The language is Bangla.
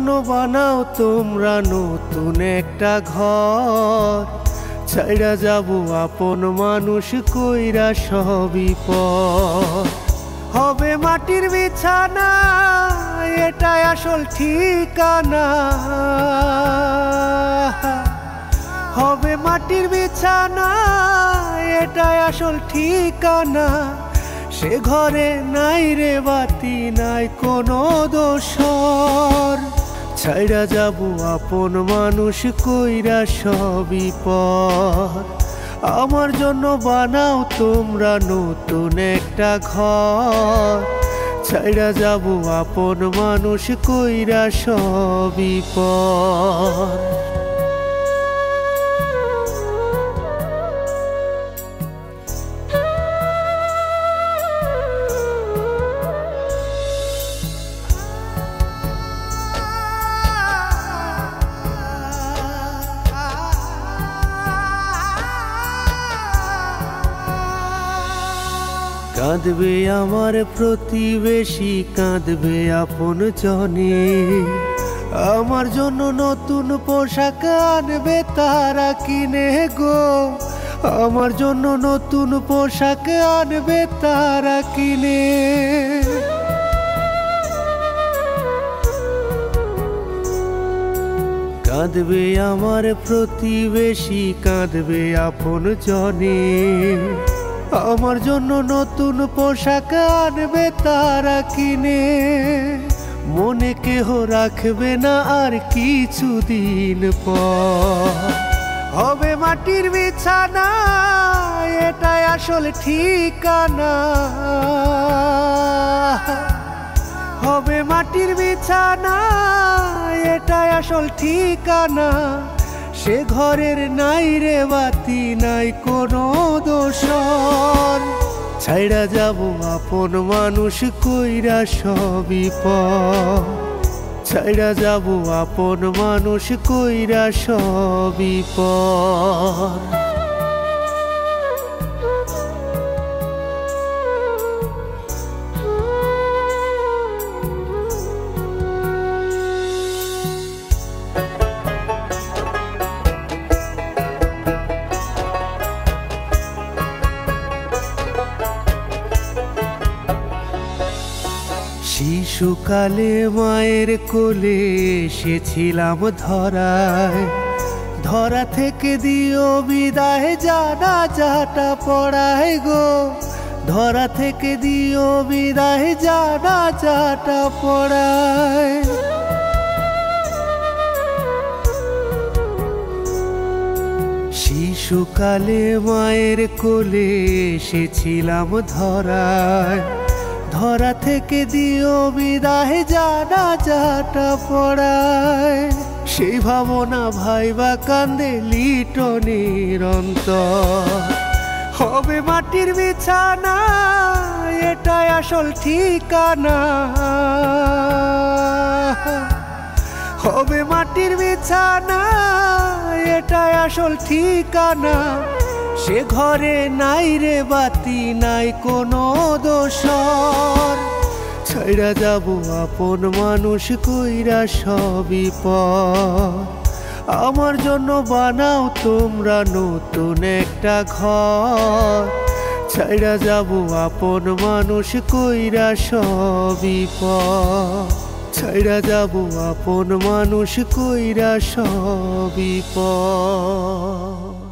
জন্য বানাও তোমরা নতুন একটা ঘর, ছাইড়া যাব আপন মানুষ কইরা সবই পর। হবে মাটির বিছানা, এটাই আসল ঠিকানা। হবে মাটির বিছানা, এটাই আসল ঠিকানা। সে ঘরে নাই রে বাতি, নাই কোনো দোসর। ছাইড়া যাব আপন মানুষ কইরা সবই পর। আমার জন্য বানাও তোমরা নতুন একটা ঘর, ছাইড়া যাব আপন মানুষ কইরা সবই পর। কাঁদবে আমার প্রতিবেশী, কাঁদবে আপন জনে। আমার জন্য নতুন পোশাক আনবে তারা কিনে গো। আমার জন্য নতুন পোশাক আনবে তারা কিনে। কাঁদবে আমার প্রতিবেশী, কাঁদবে আপন জনে। আমার জন্য নতুন পোশাক আনবে তারা কিনে। মনে কেহ রাখবে না আর কিছুদিন পর। হবে মাটির বিছানা, এটাই আসল ঠিকানা। হবে মাটির বিছানা, এটাই আসল ঠিকানা। সে ঘরের নাই রে বাতি, নাই কোনো দোসর। ছাইড়া যাব আপন মানুষ কইরা সবই পর। ছাইড়া যাব আপন মানুষ কইরা সবই পর। শিশুকালে মায়ের কোলে এসেছিলাম ধরায়। ধরা থেকে দিও বিদায়, জানাজাটা পড়ায় গো। ধরা থেকে দিও বিদায়, জানাজাটা পড়ায়। শিশুকালে মায়ের কোলে এসেছিলাম ধরায়। ধরা থেকে দিও বিদায়, জানাজাটা পড়ায়। সেই ভাবনা ভাইবা কান্দে লিটনের অন্তর। হবে মাটির বিছানা, এটাই আসল ঠিকানা। হবে মাটির বিছানা, এটাই আসল ঠিকানা। সে ঘরে নাই রে বাতি, নাই কোনো দোসর। ছাইড়া যাব আপন মানুষ কইরা সবই পর। আমার জন্য বানাও তোমরা নতুন একটা ঘর, ছাইড়া যাব আপন মানুষ কইরা সবই পর। ছাইড়া যাব আপন মানুষ কইরা সবই পর।